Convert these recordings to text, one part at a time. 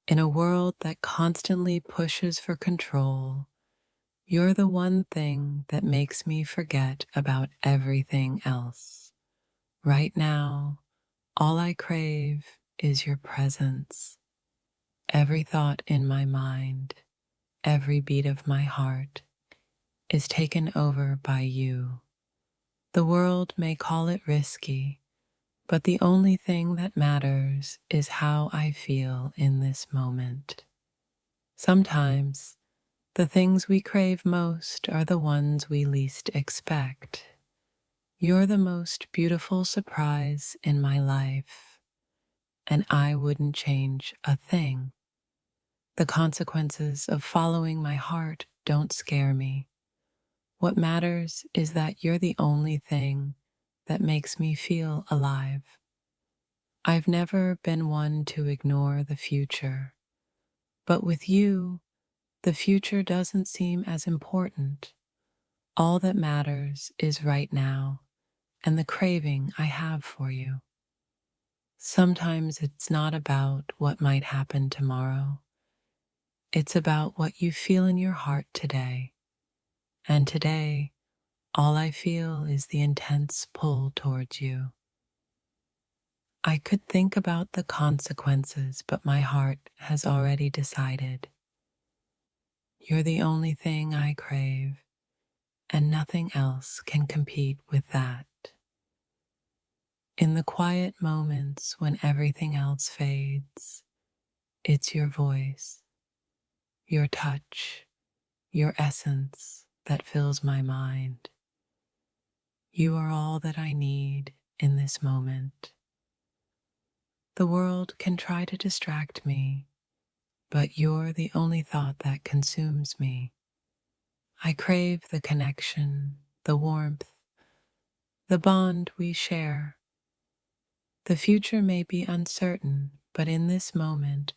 In a world that constantly pushes for control, you're the one thing that makes me forget about everything else. Right now, all I crave is your presence. Every thought in my mind, every beat of my heart is taken over by you. The world may call it risky, but the only thing that matters is how I feel in this moment. Sometimes, the things we crave most are the ones we least expect. You're the most beautiful surprise in my life, and I wouldn't change a thing. The consequences of following my heart don't scare me. What matters is that you're the only thing that makes me feel alive. I've never been one to ignore the future, but with you, the future doesn't seem as important. All that matters is right now and the craving I have for you. Sometimes it's not about what might happen tomorrow. It's about what you feel in your heart today. And today, all I feel is the intense pull towards you. I could think about the consequences, but my heart has already decided. You're the only thing I crave, and nothing else can compete with that. In the quiet moments when everything else fades, it's your voice, your touch, your essence that fills my mind. You are all that I need in this moment. The world can try to distract me, but you're the only thought that consumes me. I crave the connection, the warmth, the bond we share. The future may be uncertain, but in this moment,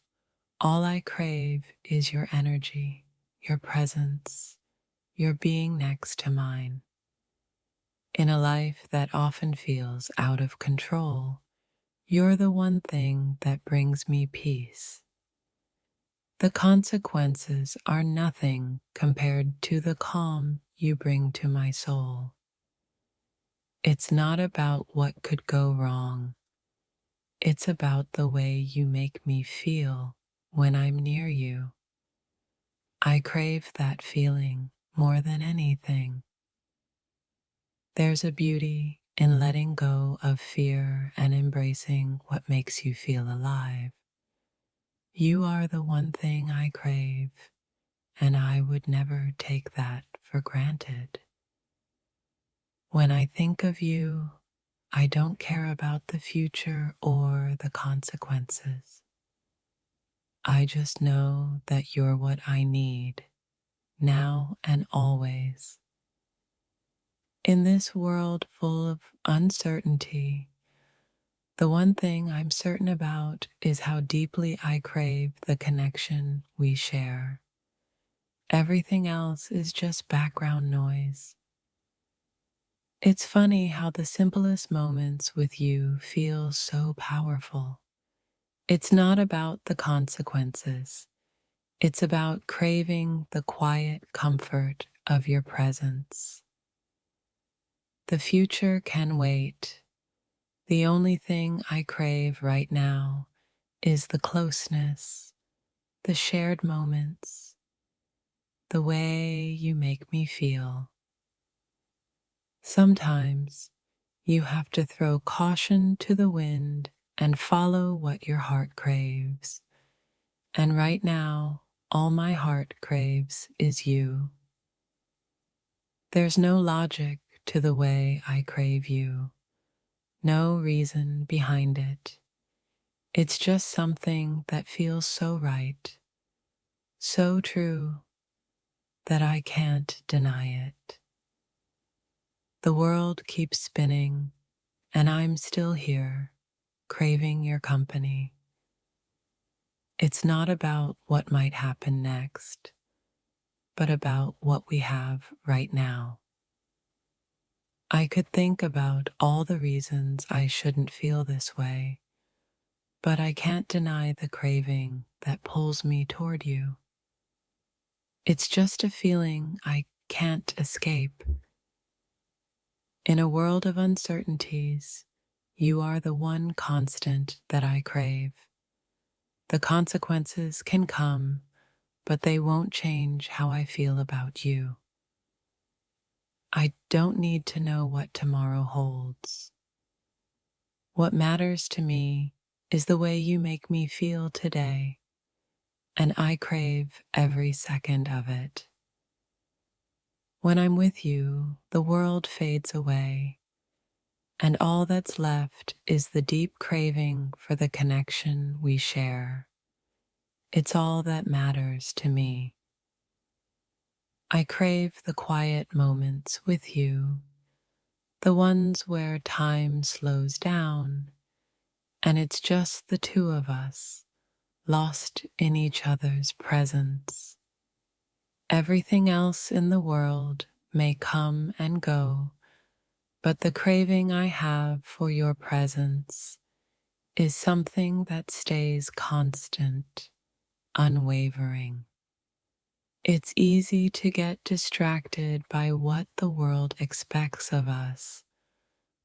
all I crave is your energy, your presence, your being next to mine. In a life that often feels out of control, you're the one thing that brings me peace. The consequences are nothing compared to the calm you bring to my soul. It's not about what could go wrong. It's about the way you make me feel when I'm near you. I crave that feeling more than anything. There's a beauty in letting go of fear and embracing what makes you feel alive. You are the one thing I crave, and I would never take that for granted. When I think of you, I don't care about the future or the consequences. I just know that you're what I need, now and always. In this world full of uncertainty, the one thing I'm certain about is how deeply I crave the connection we share. Everything else is just background noise. It's funny how the simplest moments with you feel so powerful. It's not about the consequences. It's about craving the quiet comfort of your presence. The future can wait. The only thing I crave right now is the closeness, the shared moments, the way you make me feel. Sometimes you have to throw caution to the wind and follow what your heart craves. And right now, all my heart craves is you. There's no logic to the way I crave you, no reason behind it. It's just something that feels so right, so true, that I can't deny it. The world keeps spinning, and I'm still here, craving your company. It's not about what might happen next, but about what we have right now. I could think about all the reasons I shouldn't feel this way, but I can't deny the craving that pulls me toward you. It's just a feeling I can't escape. In a world of uncertainties, you are the one constant that I crave. The consequences can come, but they won't change how I feel about you. I don't need to know what tomorrow holds. What matters to me is the way you make me feel today, and I crave every second of it. When I'm with you, the world fades away, and all that's left is the deep craving for the connection we share. It's all that matters to me. I crave the quiet moments with you, the ones where time slows down and it's just the two of us, lost in each other's presence. Everything else in the world may come and go, but the craving I have for your presence is something that stays constant, unwavering. It's easy to get distracted by what the world expects of us,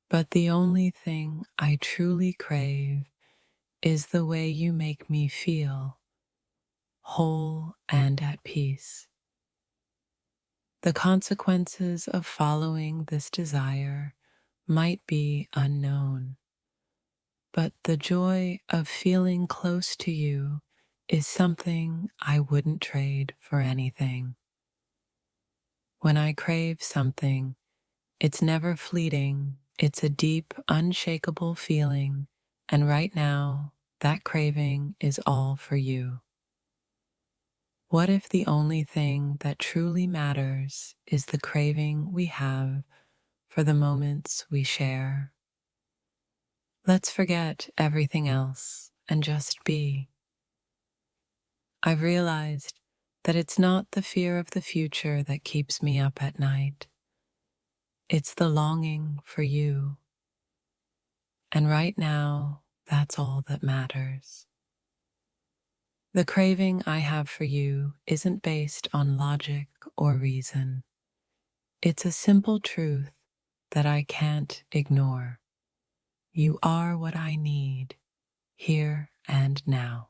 but the only thing I truly crave is the way you make me feel, whole and at peace. The consequences of following this desire might be unknown, but the joy of feeling close to you is something I wouldn't trade for anything. When I crave something, it's never fleeting, it's a deep, unshakable feeling, and right now, that craving is all for you. What if the only thing that truly matters is the craving we have for the moments we share? Let's forget everything else and just be. I've realized that it's not the fear of the future that keeps me up at night. It's the longing for you. And right now, that's all that matters. The craving I have for you isn't based on logic or reason. It's a simple truth that I can't ignore. You are what I need, here and now.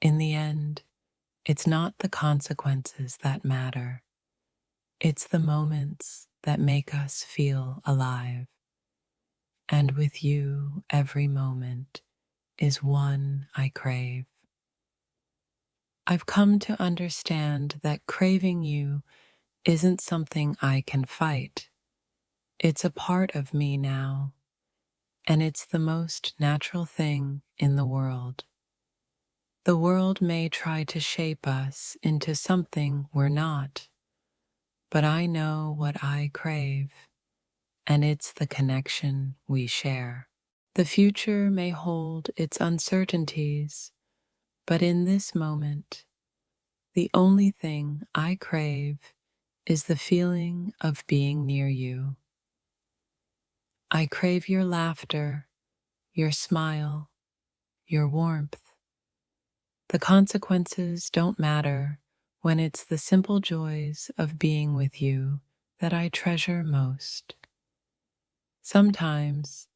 In the end, it's not the consequences that matter. It's the moments that make us feel alive. And with you, every moment is one I crave. I've come to understand that craving you isn't something I can fight. It's a part of me now, and it's the most natural thing in the world. The world may try to shape us into something we're not, but I know what I crave, and it's the connection we share. The future may hold its uncertainties, but in this moment, the only thing I crave is the feeling of being near you. I crave your laughter, your smile, your warmth. The consequences don't matter when it's the simple joys of being with you that I treasure most. Sometimes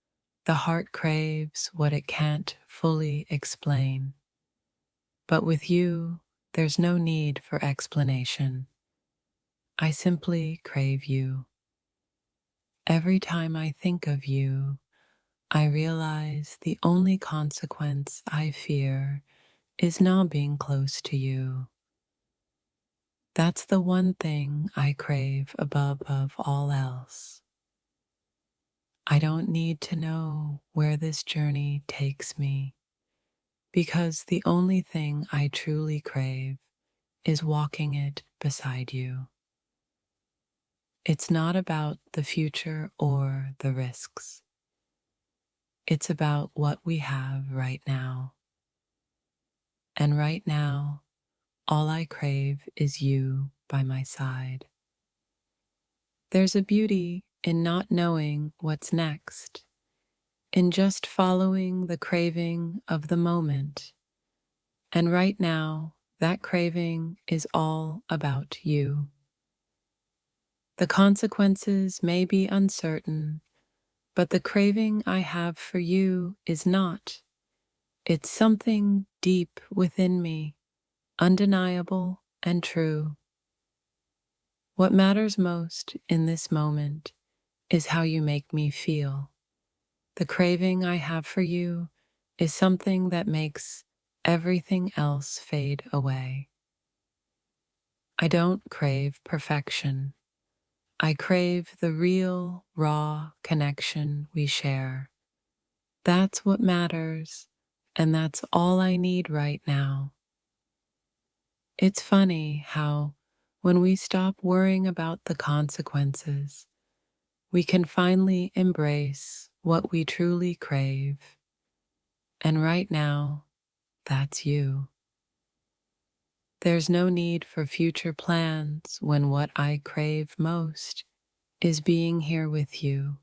the heart craves what it can't fully explain, but with you, there's no need for explanation. I simply crave you. Every time I think of you, I realize the only consequence I fear is not being close to you. That's the one thing I crave above all else. I don't need to know where this journey takes me, because the only thing I truly crave is walking it beside you. It's not about the future or the risks. It's about what we have right now. And right now, all I crave is you by my side. There's a beauty in not knowing what's next, in just following the craving of the moment. And right now, that craving is all about you. The consequences may be uncertain, but the craving I have for you is not. It's something deep within me, undeniable and true. What matters most in this moment is how you make me feel. The craving I have for you is something that makes everything else fade away. I don't crave perfection. I crave the real, raw connection we share. That's what matters, and that's all I need right now. It's funny how, when we stop worrying about the consequences, we can finally embrace what we truly crave. And right now, that's you. There's no need for future plans when what I crave most is being here with you,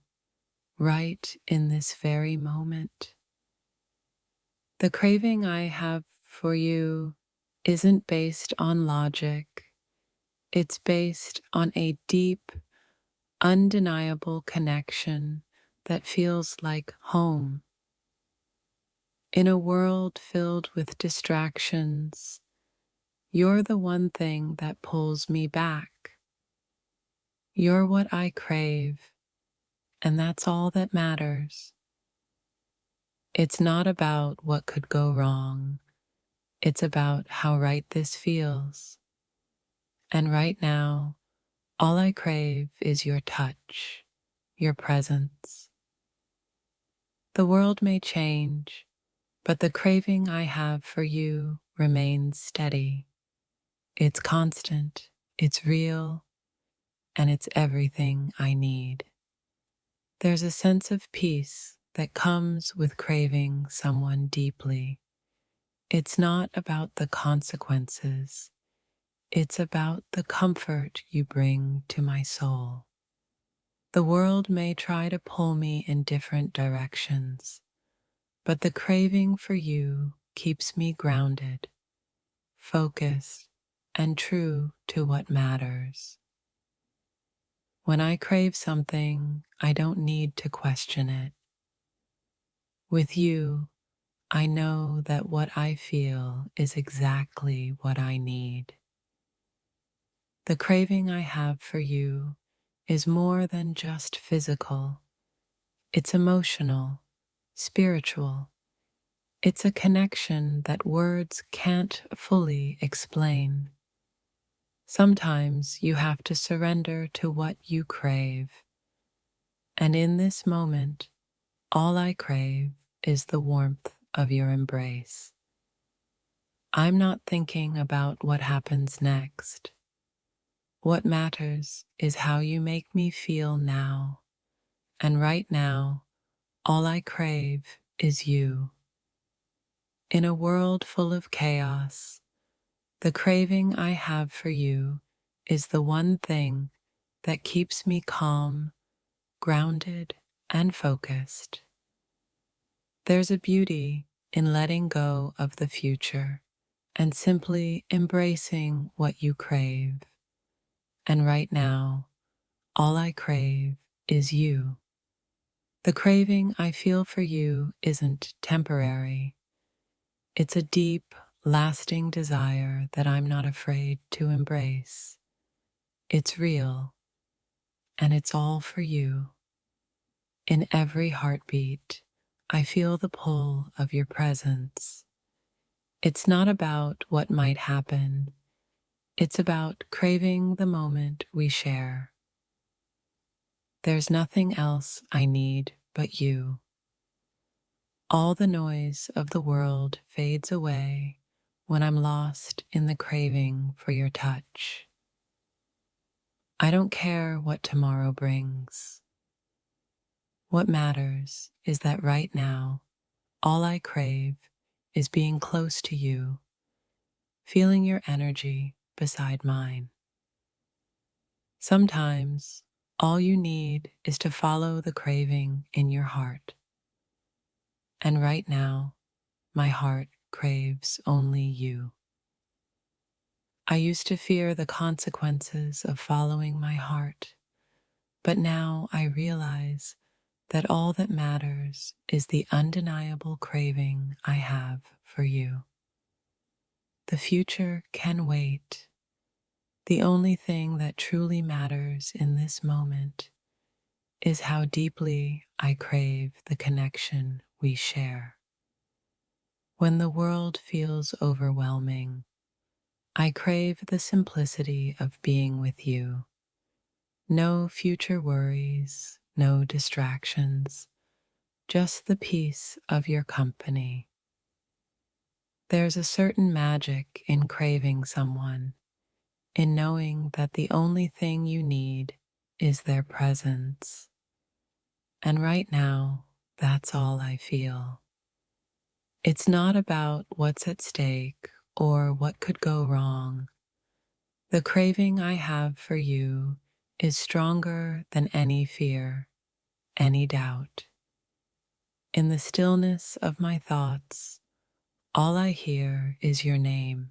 right in this very moment. The craving I have for you isn't based on logic, it's based on a deep, undeniable connection that feels like home. In a world filled with distractions, you're the one thing that pulls me back. You're what I crave, and that's all that matters. It's not about what could go wrong. It's about how right this feels. And right now, all I crave is your touch, your presence. The world may change, but the craving I have for you remains steady. It's constant, it's real, and it's everything I need. There's a sense of peace that comes with craving someone deeply. It's not about the consequences. It's about the comfort you bring to my soul. The world may try to pull me in different directions, but the craving for you keeps me grounded, focused, and true to what matters. When I crave something, I don't need to question it. With you, I know that what I feel is exactly what I need. The craving I have for you is more than just physical. It's emotional, spiritual. It's a connection that words can't fully explain. Sometimes you have to surrender to what you crave. And in this moment, all I crave is the warmth of your embrace. I'm not thinking about what happens next. What matters is how you make me feel now. And right now, all I crave is you. In a world full of chaos, the craving I have for you is the one thing that keeps me calm, grounded, and focused. There's a beauty in letting go of the future and simply embracing what you crave. And right now, all I crave is you. The craving I feel for you isn't temporary. It's a deep, lasting desire that I'm not afraid to embrace. It's real, and it's all for you. In every heartbeat, I feel the pull of your presence. It's not about what might happen. It's about craving the moment we share. There's nothing else I need but you. All the noise of the world fades away when I'm lost in the craving for your touch. I don't care what tomorrow brings. What matters is that right now, all I crave is being close to you, feeling your energy beside mine. Sometimes, all you need is to follow the craving in your heart. And right now, my heart craves only you. I used to fear the consequences of following my heart, but now I realize that all that matters is the undeniable craving I have for you. The future can wait. The only thing that truly matters in this moment is how deeply I crave the connection we share. When the world feels overwhelming, I crave the simplicity of being with you. No future worries, no distractions, just the peace of your company. There's a certain magic in craving someone, in knowing that the only thing you need is their presence. And right now, that's all I feel. It's not about what's at stake or what could go wrong. The craving I have for you is stronger than any fear, any doubt. In the stillness of my thoughts, all I hear is your name.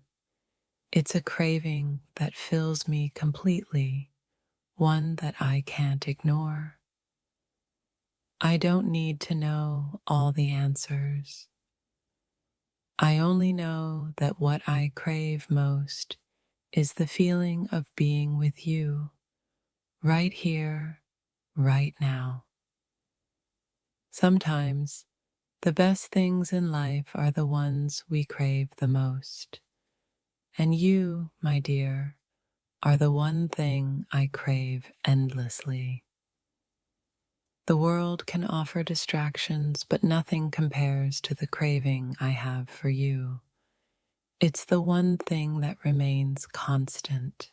It's a craving that fills me completely, one that I can't ignore. I don't need to know all the answers. I only know that what I crave most is the feeling of being with you, right here, right now. Sometimes, the best things in life are the ones we crave the most. And you, my dear, are the one thing I crave endlessly. The world can offer distractions, but nothing compares to the craving I have for you. It's the one thing that remains constant.